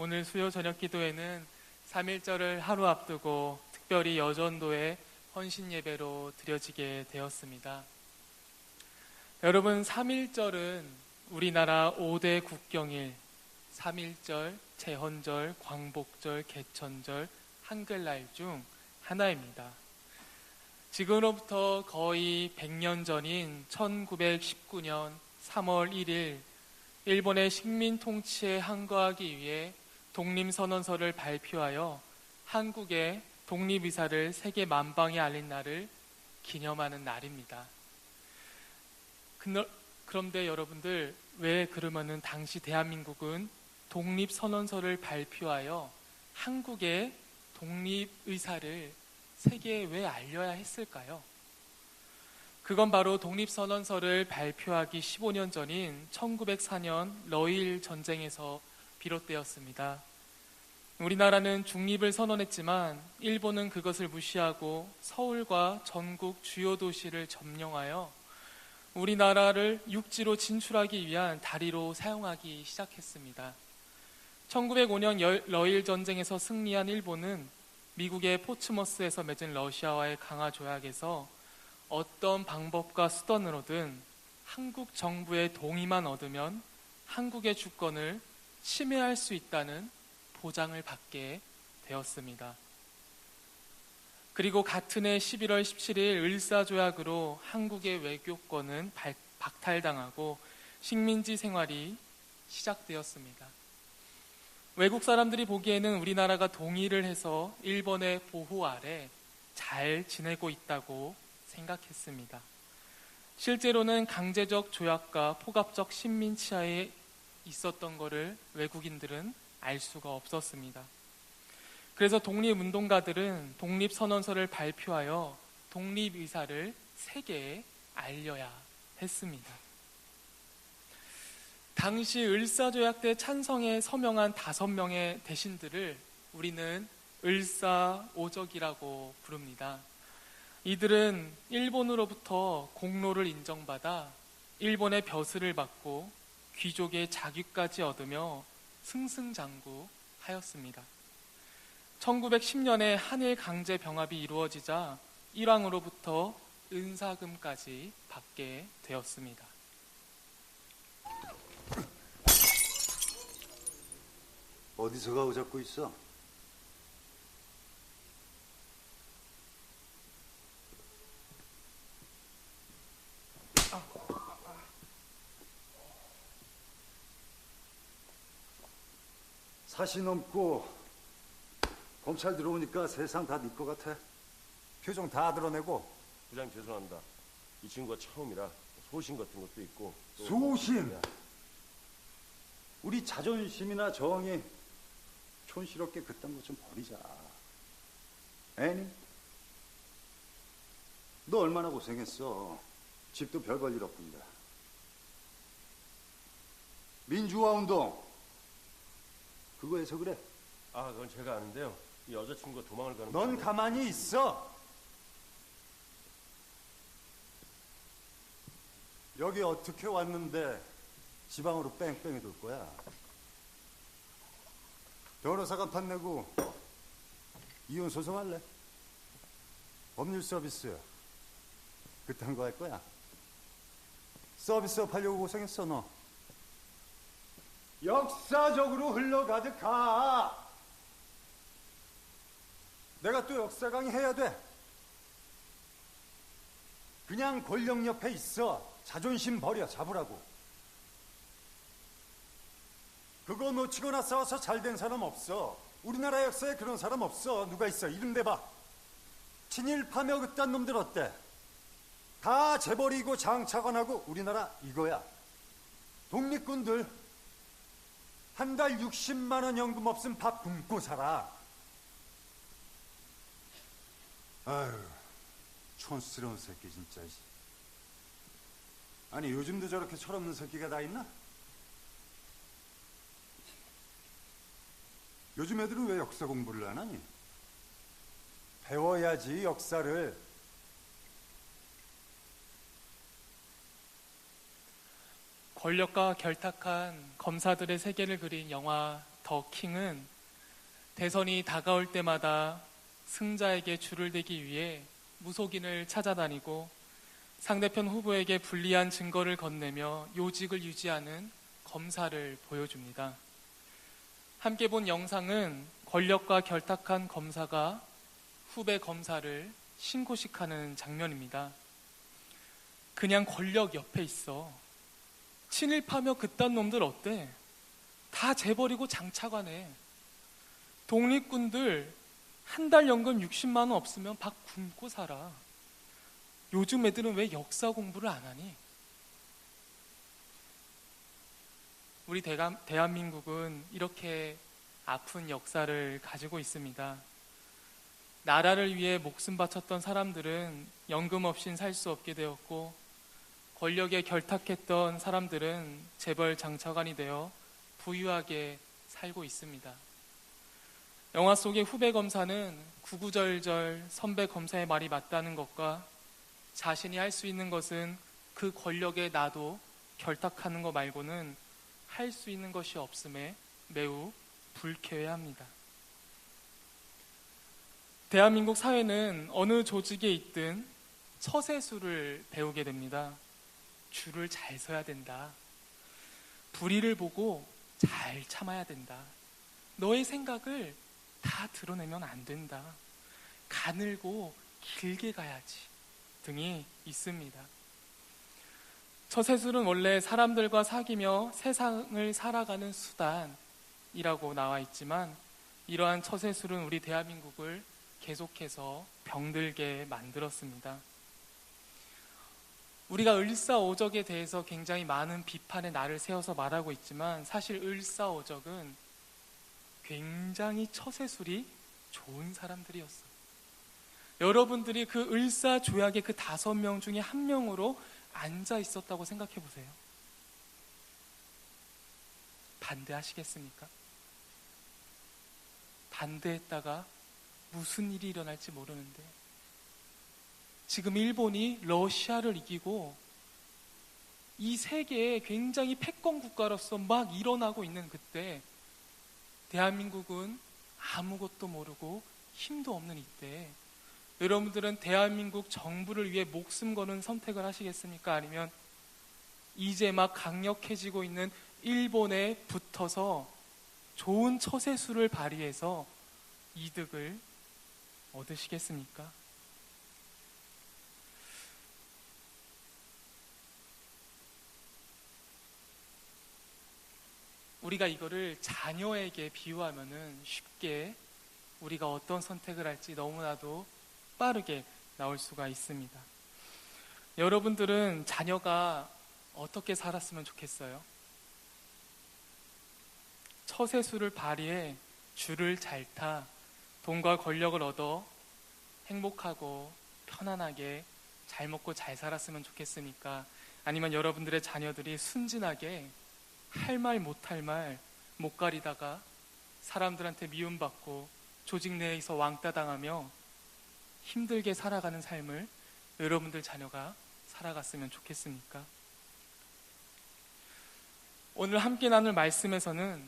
오늘 수요 저녁 기도회는 3.1절을 하루 앞두고 특별히 여전도의 헌신 예배로 드려지게 되었습니다. 여러분, 3.1절은 우리나라 5대 국경일 3.1절, 제헌절, 광복절, 개천절, 한글날 중 하나입니다. 지금으로부터 거의 100년 전인 1919년 3월 1일 일본의 식민 통치에 항거하기 위해 독립선언서를 발표하여 한국의 독립의사를 세계 만방에 알린 날을 기념하는 날입니다. 그런데 여러분들, 왜 그러면은 당시 대한민국은 독립선언서를 발표하여 한국의 독립의사를 세계에 왜 알려야 했을까요? 그건 바로 독립선언서를 발표하기 15년 전인 1904년 러일 전쟁에서 비롯되었습니다. 우리나라는 중립을 선언했지만 일본은 그것을 무시하고 서울과 전국 주요 도시를 점령하여 우리나라를 육지로 진출하기 위한 다리로 사용하기 시작했습니다. 1905년 러일 전쟁에서 승리한 일본은 미국의 포츠머스에서 맺은 러시아와의 강화 조약에서 어떤 방법과 수단으로든 한국 정부의 동의만 얻으면 한국의 주권을 침해할 수 있다는 보장을 받게 되었습니다. 그리고 같은 해 11월 17일 을사조약으로 한국의 외교권은 박탈당하고 식민지 생활이 시작되었습니다. 외국 사람들이 보기에는 우리나라가 동의를 해서 일본의 보호 아래 잘 지내고 있다고 생각했습니다. 실제로는 강제적 조약과 포갑적 식민 치하에 있었던 것을 외국인들은 알 수가 없었습니다. 그래서 독립운동가들은 독립선언서를 발표하여 독립의사를 세계에 알려야 했습니다. 당시 을사조약 때 찬성에 서명한 5명의 대신들을 우리는 을사오적이라고 부릅니다. 이들은 일본으로부터 공로를 인정받아 일본의 벼슬을 받고 귀족의 자귀까지 얻으며 승승장구하였습니다. 1910년에 한일 강제 병합이 이루어지자 일왕으로부터 은사금까지 받게 되었습니다. 어디서 가고 잡고 있어? 사시 넘고 검찰 들어오니까 세상 다 네 거 같아. 표정 다 드러내고. 부장 죄송합니다. 이 친구가 처음이라 소신 같은 것도 있고. 소신? 우리 자존심이나 정이 촌스럽게 그딴 거 좀 버리자. 애니? 너 얼마나 고생했어. 집도 별 볼 일 없군데. 민주화 운동 그거 해서 그래. 아, 그건 제가 아는데요. 이 여자친구가 도망을 가는. 넌 가만히 있어. 여기 어떻게 왔는데 지방으로 뺑뺑이 돌 거야? 변호사 간판 내고 이혼 소송할래? 법률 서비스 그딴 거 할 거야? 서비스업 하려고 고생했어 너. 역사적으로 흘러가득하. 내가 또 역사 강의해야 돼. 그냥 권력 옆에 있어. 자존심 버려. 잡으라고. 그거 놓치거나 싸워서 잘된 사람 없어. 우리나라 역사에 그런 사람 없어. 누가 있어? 이름 대봐. 친일파며 그딴 놈들 어때? 다 재벌이고 장차관하고 우리나라 이거야. 독립군들 한 달 60만 원 연금 없음 밥 굶고 살아. 아유, 촌스러운 새끼 진짜. 아니 요즘도 저렇게 철없는 새끼가 다 있나? 요즘 애들은 왜 역사 공부를 안 하니? 배워야지 역사를. 권력과 결탁한 검사들의 세계를 그린 영화 더 킹은 대선이 다가올 때마다 승자에게 줄을 대기 위해 무속인을 찾아다니고 상대편 후보에게 불리한 증거를 건네며 요직을 유지하는 검사를 보여줍니다. 함께 본 영상은 권력과 결탁한 검사가 후배 검사를 신고식하는 장면입니다. 그냥 권력 옆에 있어. 친일파며 그딴 놈들 어때? 다 재버리고 장차관해. 독립군들 한 달 연금 60만 원 없으면 밥 굶고 살아. 요즘 애들은 왜 역사 공부를 안 하니? 우리 대한민국은 이렇게 아픈 역사를 가지고 있습니다. 나라를 위해 목숨 바쳤던 사람들은 연금 없인 살 수 없게 되었고, 권력에 결탁했던 사람들은 재벌 장차관이 되어 부유하게 살고 있습니다. 영화 속의 후배 검사는 구구절절 선배 검사의 말이 맞다는 것과 자신이 할 수 있는 것은 그 권력에 나도 결탁하는 것 말고는 할 수 있는 것이 없음에 매우 불쾌해합니다. 대한민국 사회는 어느 조직에 있든 처세술을 배우게 됩니다. 줄을 잘 서야 된다. 불의를 보고 잘 참아야 된다. 너의 생각을 다 드러내면 안 된다. 가늘고 길게 가야지 등이 있습니다. 처세술은 원래 사람들과 사귀며 세상을 살아가는 수단이라고 나와 있지만, 이러한 처세술은 우리 대한민국을 계속해서 병들게 만들었습니다. 우리가 을사오적에 대해서 굉장히 많은 비판의 날을 세워서 말하고 있지만, 사실 을사오적은 굉장히 처세술이 좋은 사람들이었어요. 여러분들이 그 을사조약의 그 5명 중에 1명으로 앉아 있었다고 생각해 보세요. 반대하시겠습니까? 반대했다가 무슨 일이 일어날지 모르는데, 지금 일본이 러시아를 이기고 이 세계에 굉장히 패권 국가로서 막 일어나고 있는 그때, 대한민국은 아무것도 모르고 힘도 없는 이때, 여러분들은 대한민국 정부를 위해 목숨 거는 선택을 하시겠습니까? 아니면 이제 막 강력해지고 있는 일본에 붙어서 좋은 처세술을 발휘해서 이득을 얻으시겠습니까? 우리가 이거를 자녀에게 비유하면은 쉽게 우리가 어떤 선택을 할지 너무나도 빠르게 나올 수가 있습니다. 여러분들은 자녀가 어떻게 살았으면 좋겠어요? 처세술을 발휘해 줄을 잘 타 돈과 권력을 얻어 행복하고 편안하게 잘 먹고 잘 살았으면 좋겠습니까? 아니면 여러분들의 자녀들이 순진하게 할 말 못할 말 못 가리다가 사람들한테 미움받고 조직 내에서 왕따 당하며 힘들게 살아가는 삶을 여러분들 자녀가 살아갔으면 좋겠습니까? 오늘 함께 나눌 말씀에서는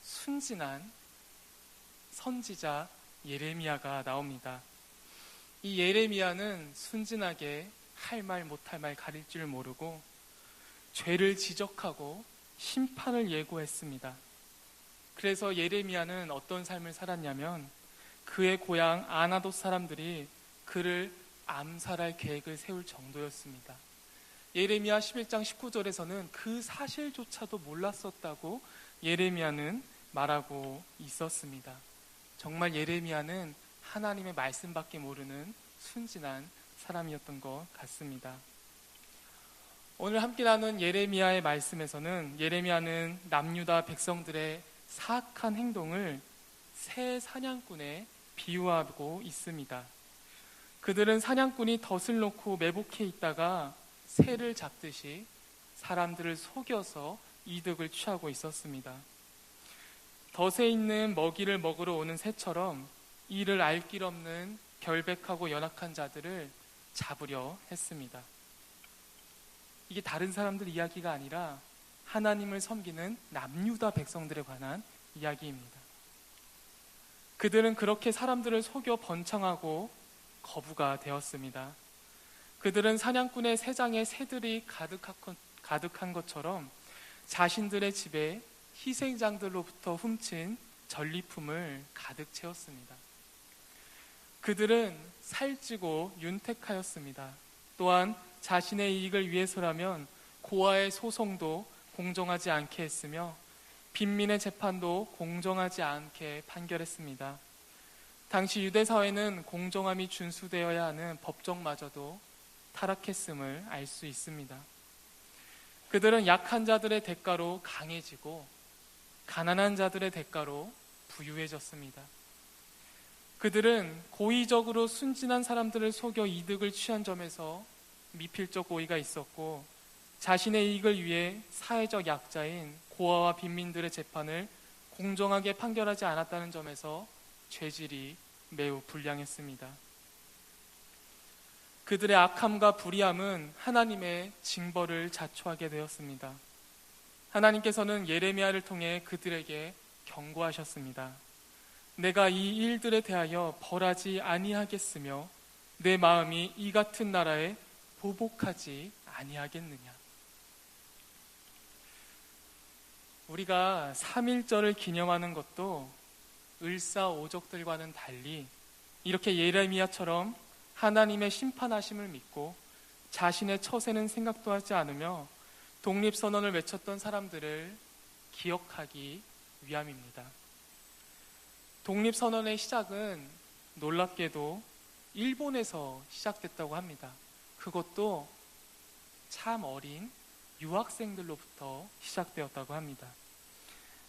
순진한 선지자 예레미야가 나옵니다. 이 예레미야는 순진하게 할 말 못할 말 가릴 줄 모르고 죄를 지적하고 심판을 예고했습니다. 그래서 예레미야는 어떤 삶을 살았냐면, 그의 고향 아나돗 사람들이 그를 암살할 계획을 세울 정도였습니다. 예레미야 11장 19절에서는 그 사실조차도 몰랐었다고 예레미야는 말하고 있었습니다. 정말 예레미야는 하나님의 말씀밖에 모르는 순진한 사람이었던 것 같습니다. 오늘 함께 나눈 예레미야의 말씀에서는 예레미야는 남유다 백성들의 사악한 행동을 새 사냥꾼에 비유하고 있습니다. 그들은 사냥꾼이 덫을 놓고 매복해 있다가 새를 잡듯이 사람들을 속여서 이득을 취하고 있었습니다. 덫에 있는 먹이를 먹으러 오는 새처럼 이를 알 길 없는 결백하고 연약한 자들을 잡으려 했습니다. 이게 다른 사람들 이야기가 아니라 하나님을 섬기는 남유다 백성들에 관한 이야기입니다. 그들은 그렇게 사람들을 속여 번창하고 거부가 되었습니다. 그들은 사냥꾼의 새장에 새들이 가득한 것처럼 자신들의 집에 희생장들로부터 훔친 전리품을 가득 채웠습니다. 그들은 살찌고 윤택하였습니다. 또한 자신의 이익을 위해서라면 고아의 소송도 공정하지 않게 했으며 빈민의 재판도 공정하지 않게 판결했습니다. 당시 유대 사회는 공정함이 준수되어야 하는 법정마저도 타락했음을 알 수 있습니다. 그들은 약한 자들의 대가로 강해지고 가난한 자들의 대가로 부유해졌습니다. 그들은 고의적으로 순진한 사람들을 속여 이득을 취한 점에서 미필적 오해가 있었고 자신의 이익을 위해 사회적 약자인 고아와 빈민들의 재판을 공정하게 판결하지 않았다는 점에서 죄질이 매우 불량했습니다. 그들의 악함과 불의함은 하나님의 징벌을 자초하게 되었습니다. 하나님께서는 예레미야를 통해 그들에게 경고하셨습니다. 내가 이 일들에 대하여 벌하지 아니하겠으며 내 마음이 이 같은 나라에 보복하지 아니하겠느냐. 우리가 3.1절을 기념하는 것도 을사오적들과는 달리 이렇게 예레미야처럼 하나님의 심판하심을 믿고 자신의 처세는 생각도 하지 않으며 독립선언을 외쳤던 사람들을 기억하기 위함입니다. 독립선언의 시작은 놀랍게도 일본에서 시작됐다고 합니다. 그것도 참 어린 유학생들로부터 시작되었다고 합니다.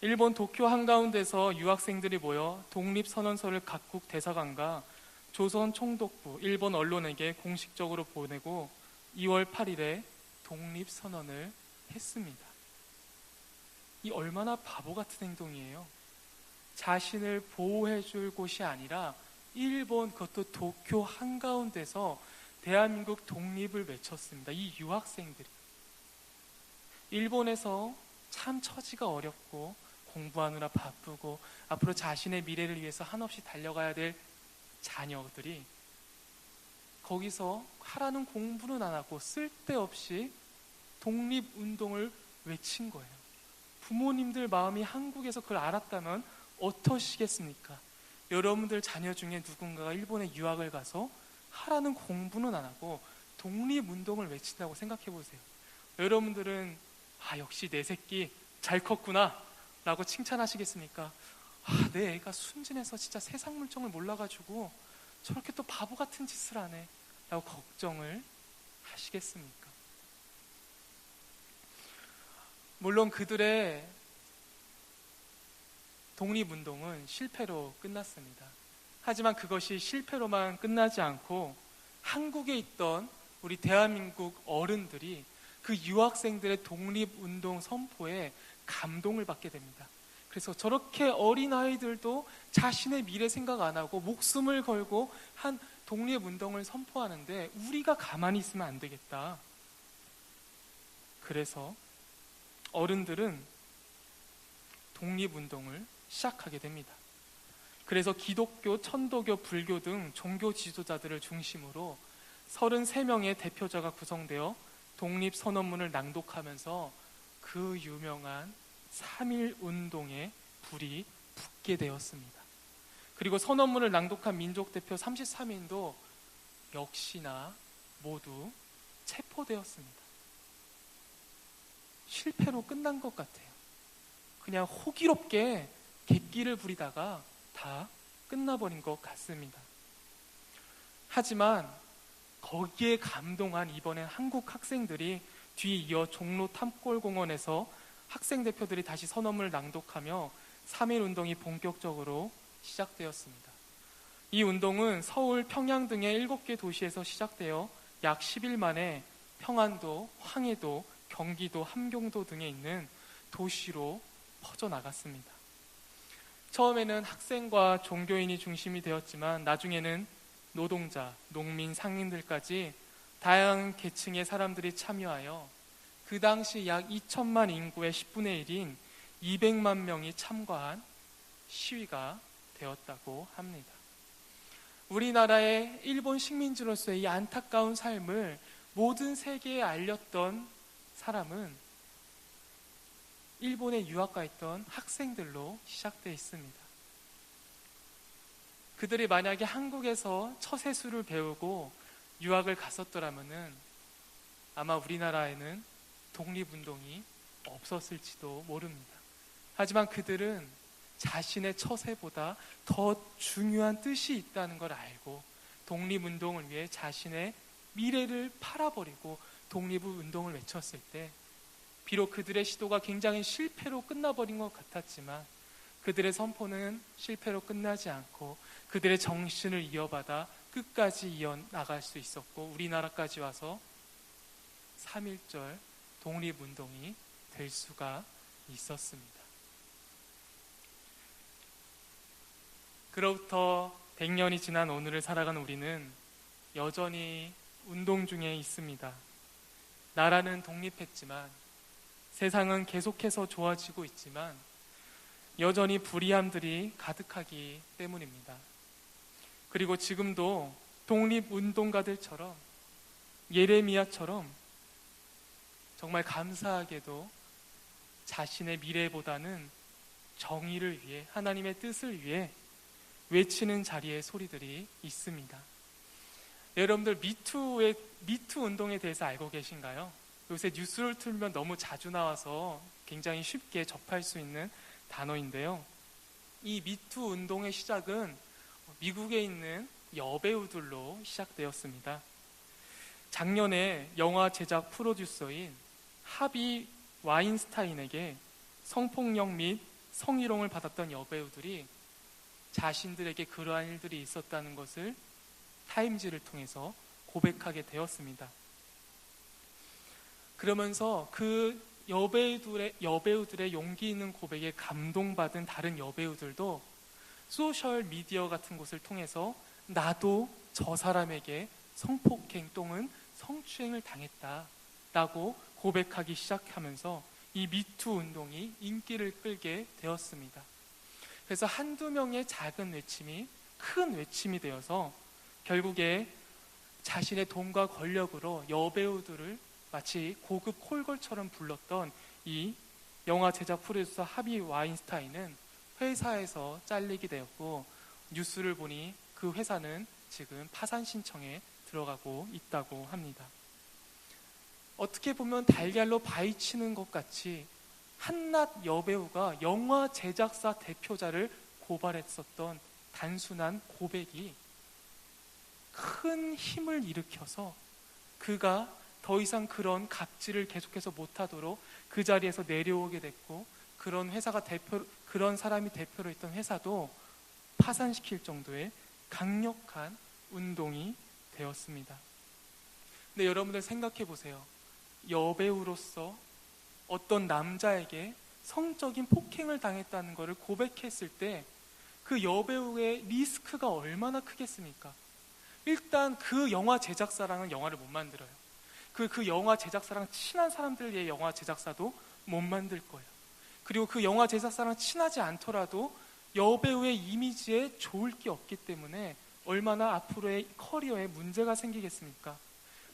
일본 도쿄 한가운데서 유학생들이 모여 독립선언서를 각국 대사관과 조선 총독부, 일본 언론에게 공식적으로 보내고 2월 8일에 독립선언을 했습니다. 이 얼마나 바보 같은 행동이에요. 자신을 보호해줄 곳이 아니라 일본, 그것도 도쿄 한가운데서 대한민국 독립을 외쳤습니다. 이 유학생들이. 일본에서 참 처지가 어렵고 공부하느라 바쁘고 앞으로 자신의 미래를 위해서 한없이 달려가야 될 자녀들이 거기서 하라는 공부는 안 하고 쓸데없이 독립운동을 외친 거예요. 부모님들 마음이 한국에서 그걸 알았다면 어떠시겠습니까? 여러분들 자녀 중에 누군가가 일본에 유학을 가서 하라는 공부는 안 하고 독립운동을 외친다고 생각해 보세요. 여러분들은 역시 내 새끼 잘 컸구나 라고 칭찬하시겠습니까? 내 애가 순진해서 진짜 세상 물정을 몰라가지고 저렇게 또 바보 같은 짓을 하네 라고 걱정을 하시겠습니까? 물론 그들의 독립운동은 실패로 끝났습니다. 하지만 그것이 실패로만 끝나지 않고 한국에 있던 우리 대한민국 어른들이 그 유학생들의 독립운동 선포에 감동을 받게 됩니다. 그래서 저렇게 어린아이들도 자신의 미래 생각 안 하고 목숨을 걸고 한 독립운동을 선포하는데 우리가 가만히 있으면 안 되겠다. 그래서 어른들은 독립운동을 시작하게 됩니다. 그래서 기독교, 천도교, 불교 등 종교 지도자들을 중심으로 33명의 대표자가 구성되어 독립선언문을 낭독하면서 그 유명한 3.1 운동에 불이 붙게 되었습니다. 그리고 선언문을 낭독한 민족 대표 33인도 역시나 모두 체포되었습니다. 실패로 끝난 것 같아요. 그냥 호기롭게 객기를 부리다가 다 끝나버린 것 같습니다. 하지만 거기에 감동한 이번엔 한국 학생들이 뒤이어 종로 탐골공원에서 학생 대표들이 다시 선언문을 낭독하며 3.1 운동이 본격적으로 시작되었습니다. 이 운동은 서울, 평양 등의 7개 도시에서 시작되어 약 10일 만에 평안도, 황해도, 경기도, 함경도 등에 있는 도시로 퍼져나갔습니다. 처음에는 학생과 종교인이 중심이 되었지만 나중에는 노동자, 농민, 상인들까지 다양한 계층의 사람들이 참여하여 그 당시 약 2천만 인구의 10분의 1인 200만 명이 참가한 시위가 되었다고 합니다. 우리나라의 일본 식민지로서의 이 안타까운 삶을 모든 세계에 알렸던 사람은 일본에 유학가 있던 학생들로 시작되어 있습니다. 그들이 만약에 한국에서 처세술을 배우고 유학을 갔었더라면은 아마 우리나라에는 독립운동이 없었을지도 모릅니다. 하지만 그들은 자신의 처세보다 더 중요한 뜻이 있다는 걸 알고 독립운동을 위해 자신의 미래를 팔아버리고 독립운동을 외쳤을 때 비록 그들의 시도가 굉장히 실패로 끝나버린 것 같았지만 그들의 선포는 실패로 끝나지 않고 그들의 정신을 이어받아 끝까지 이어나갈 수 있었고 우리나라까지 와서 3.1절 독립운동이 될 수가 있었습니다. 그로부터 100년이 지난 오늘을 살아가는 우리는 여전히 운동 중에 있습니다. 나라는 독립했지만 세상은 계속해서 좋아지고 있지만 여전히 불의함들이 가득하기 때문입니다. 그리고 지금도 독립운동가들처럼 예레미야처럼 정말 감사하게도 자신의 미래보다는 정의를 위해 하나님의 뜻을 위해 외치는 자리의 소리들이 있습니다. 여러분들 미투 운동에 대해서 알고 계신가요? 요새 뉴스를 틀면 너무 자주 나와서 굉장히 쉽게 접할 수 있는 단어인데요. 이 미투 운동의 시작은 미국에 있는 여배우들로 시작되었습니다. 작년에 영화 제작 프로듀서인 하비 와인스타인에게 성폭력 및 성희롱을 받았던 여배우들이 자신들에게 그러한 일들이 있었다는 것을 타임지를 통해서 고백하게 되었습니다. 그러면서 그 여배우들의 용기 있는 고백에 감동받은 다른 여배우들도 소셜 미디어 같은 곳을 통해서 나도 저 사람에게 성폭행 또는 성추행을 당했다라고 고백하기 시작하면서 이 미투 운동이 인기를 끌게 되었습니다. 그래서 한두 명의 작은 외침이 큰 외침이 되어서 결국에 자신의 돈과 권력으로 여배우들을 마치 고급 콜걸처럼 불렀던 이 영화 제작 프로듀서 하비 와인스타인은 회사에서 잘리게 되었고 뉴스를 보니 그 회사는 지금 파산 신청에 들어가고 있다고 합니다. 어떻게 보면 달걀로 바위치는 것 같이 한낱 여배우가 영화 제작사 대표자를 고발했었던 단순한 고백이 큰 힘을 일으켜서 그가 더 이상 그런 갑질을 계속해서 못하도록 그 자리에서 내려오게 됐고 그런 사람이 대표로 있던 회사도 파산시킬 정도의 강력한 운동이 되었습니다. 근데 여러분들 생각해 보세요. 여배우로서 어떤 남자에게 성적인 폭행을 당했다는 것을 고백했을 때 그 여배우의 리스크가 얼마나 크겠습니까? 일단 그 영화 제작사랑은 영화를 못 만들어요. 그 영화 제작사랑 친한 사람들의 영화 제작사도 못 만들 거예요. 그리고 그 영화 제작사랑 친하지 않더라도 여배우의 이미지에 좋을 게 없기 때문에 얼마나 앞으로의 커리어에 문제가 생기겠습니까?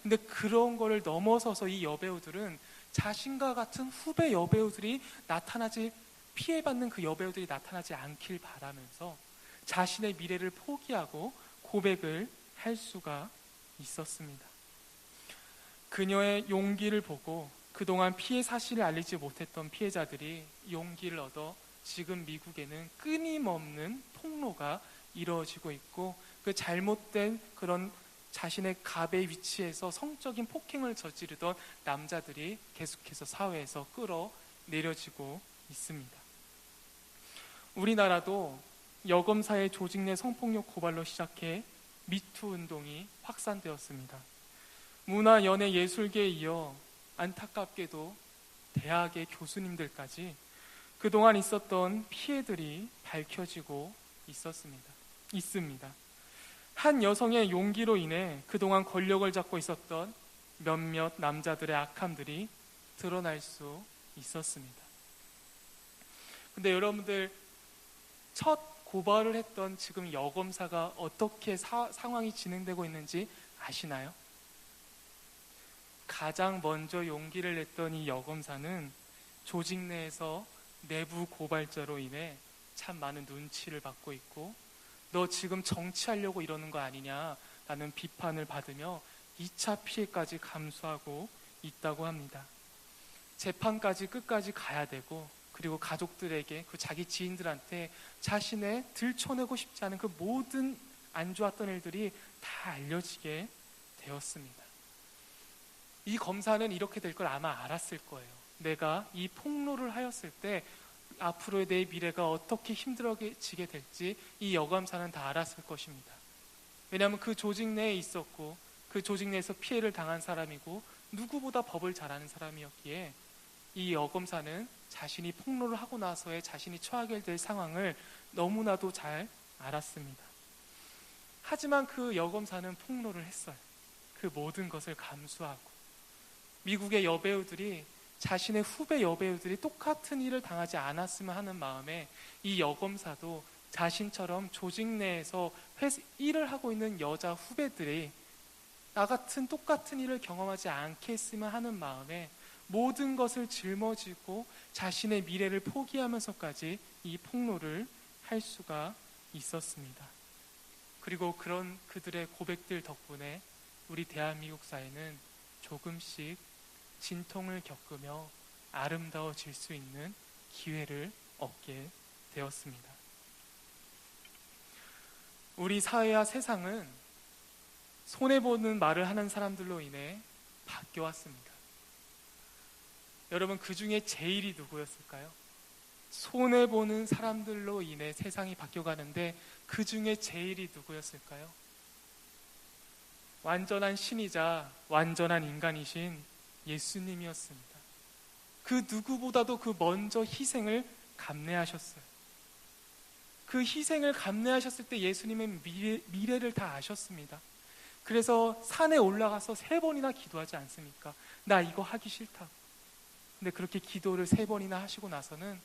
근데 그런 거를 넘어서서 이 여배우들은 자신과 같은 후배 여배우들이 피해받는 그 여배우들이 나타나지 않길 바라면서 자신의 미래를 포기하고 고백을 할 수가 있었습니다. 그녀의 용기를 보고 그동안 피해 사실을 알리지 못했던 피해자들이 용기를 얻어 지금 미국에는 끊임없는 폭로가 이루어지고 있고 그 잘못된 그런 자신의 갑의 위치에서 성적인 폭행을 저지르던 남자들이 계속해서 사회에서 끌어내려지고 있습니다. 우리나라도 여검사의 조직 내 성폭력 고발로 시작해 미투 운동이 확산되었습니다. 문화, 연예, 예술계에 이어 안타깝게도 대학의 교수님들까지 그동안 있었던 피해들이 밝혀지고 있습니다. 한 여성의 용기로 인해 그동안 권력을 잡고 있었던 몇몇 남자들의 악함들이 드러날 수 있었습니다. 근데 여러분들 첫 고발을 했던 지금 여검사가 어떻게 상황이 진행되고 있는지 아시나요? 가장 먼저 용기를 냈던 이 여검사는 조직 내에서 내부 고발자로 인해 참 많은 눈치를 받고 있고, 너 지금 정치하려고 이러는 거 아니냐라는 비판을 받으며 2차 피해까지 감수하고 있다고 합니다. 재판까지 끝까지 가야 되고, 그리고 가족들에게, 그 자기 지인들한테 자신의 들춰내고 싶지 않은 그 모든 안 좋았던 일들이 다 알려지게 되었습니다. 이 검사는 이렇게 될 걸 아마 알았을 거예요. 내가 이 폭로를 하였을 때 앞으로의 내 미래가 어떻게 힘들어지게 될지 이 여검사는 다 알았을 것입니다. 왜냐하면 그 조직 내에 있었고, 그 조직 내에서 피해를 당한 사람이고, 누구보다 법을 잘 아는 사람이었기에 이 여검사는 자신이 폭로를 하고 나서의 자신이 처하게 될 상황을 너무나도 잘 알았습니다. 하지만 그 여검사는 폭로를 했어요. 그 모든 것을 감수하고. 미국의 여배우들이, 자신의 후배 여배우들이 똑같은 일을 당하지 않았으면 하는 마음에 이 여검사도 자신처럼 조직 내에서 일을 하고 있는 여자 후배들이 나 같은 똑같은 일을 경험하지 않게 했으면 하는 마음에 모든 것을 짊어지고 자신의 미래를 포기하면서까지 이 폭로를 할 수가 있었습니다. 그리고 그런 그들의 고백들 덕분에 우리 대한민국 사회는 조금씩 진통을 겪으며 아름다워질 수 있는 기회를 얻게 되었습니다. 우리 사회와 세상은 손해보는 말을 하는 사람들로 인해 바뀌어왔습니다. 여러분, 그 중에 제일이 누구였을까요? 손해보는 사람들로 인해 세상이 바뀌어가는데 그 중에 제일이 누구였을까요? 완전한 신이자 완전한 인간이신 예수님이었습니다. 그 누구보다도 그 먼저 희생을 감내하셨어요. 그 희생을 감내하셨을 때 예수님은 미래를 다 아셨습니다. 그래서 산에 올라가서 3번이나 기도하지 않습니까? 나 이거 하기 싫다. 근데 그렇게 기도를 3번이나 하시고 나서는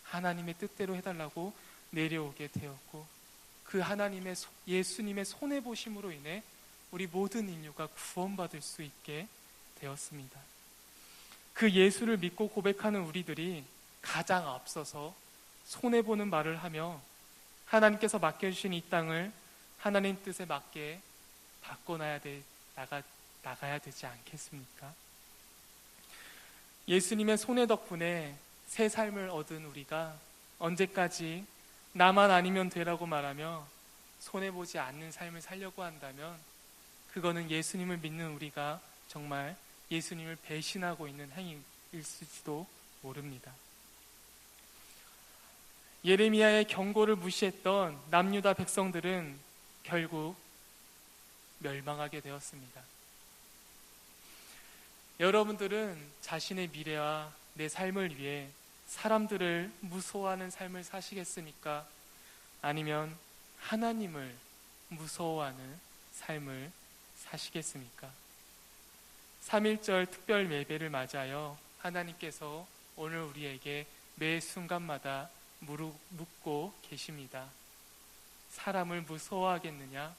하나님의 뜻대로 해달라고 내려오게 되었고, 그 하나님의 예수님의 손해보심으로 인해 우리 모든 인류가 구원받을 수 있게 되었습니다. 그 예수를 믿고 고백하는 우리들이 가장 앞서서 손해보는 말을 하며 하나님께서 맡겨주신 이 땅을 하나님 뜻에 맞게 나가야 되지 않겠습니까? 예수님의 손해 덕분에 새 삶을 얻은 우리가 언제까지 나만 아니면 되라고 말하며 손해보지 않는 삶을 살려고 한다면 그거는 예수님을 믿는 우리가 정말 예수님을 배신하고 있는 행위일지도 모릅니다. 예레미야의 경고를 무시했던 남유다 백성들은 결국 멸망하게 되었습니다. 여러분들은 자신의 미래와 내 삶을 위해 사람들을 무서워하는 삶을 사시겠습니까? 아니면 하나님을 무서워하는 삶을 사시겠습니까? 3.1절 특별 예배를 맞아요. 하나님께서 오늘 우리에게 매 순간마다 묻고 계십니다. 사람을 무서워하겠느냐?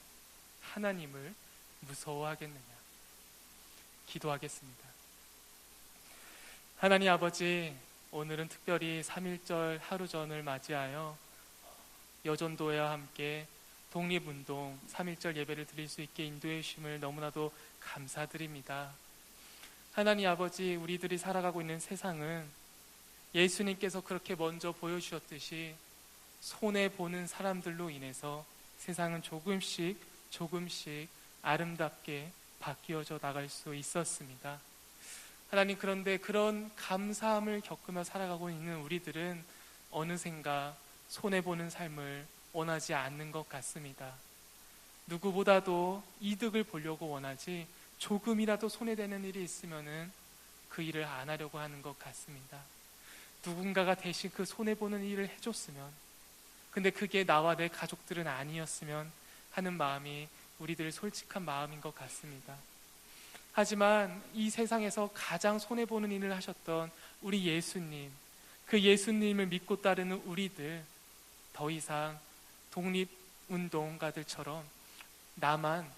하나님을 무서워하겠느냐? 기도하겠습니다. 하나님 아버지, 오늘은 특별히 3.1절 하루전을 맞이하여 여전도회와 함께 독립운동 3.1절 예배를 드릴 수 있게 인도해 주심을 너무나도 감사드립니다. 하나님 아버지, 우리들이 살아가고 있는 세상은 예수님께서 그렇게 먼저 보여주셨듯이 손해보는 사람들로 인해서 세상은 조금씩 아름답게 바뀌어져 나갈 수 있었습니다. 하나님, 그런데 그런 감사함을 겪으며 살아가고 있는 우리들은 어느샌가 손해보는 삶을 원하지 않는 것 같습니다. 누구보다도 이득을 보려고 원하지 조금이라도 손해되는 일이 있으면은 그 일을 안 하려고 하는 것 같습니다. 누군가가 대신 그 손해보는 일을 해줬으면, 근데 그게 나와 내 가족들은 아니었으면 하는 마음이 우리들 솔직한 마음인 것 같습니다. 하지만 이 세상에서 가장 손해보는 일을 하셨던 우리 예수님, 그 예수님을 믿고 따르는 우리들, 더 이상 독립운동가들처럼 나만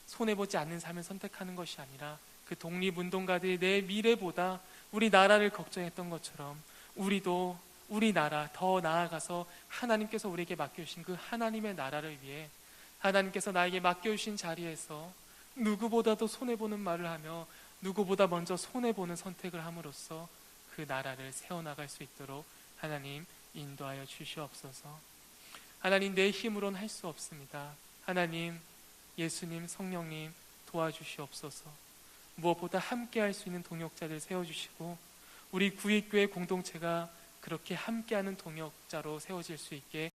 손해보지 않는 삶을 선택하는 것이 아니라 그 독립운동가들이 내 미래보다 우리 나라를 걱정했던 것처럼 우리도 우리 나라 더 나아가서 하나님께서 우리에게 맡겨주신 그 하나님의 나라를 위해 하나님께서 나에게 맡겨주신 자리에서 누구보다도 손해보는 말을 하며 누구보다 먼저 손해보는 선택을 함으로써 그 나라를 세워나갈 수 있도록 하나님 인도하여 주시옵소서. 하나님, 내 힘으로는 할 수 없습니다. 하나님, 예수님, 성령님 도와주시옵소서. 무엇보다 함께 할 수 있는 동역자들 세워주시고 우리 구익교회 공동체가 그렇게 함께하는 동역자로 세워질 수 있게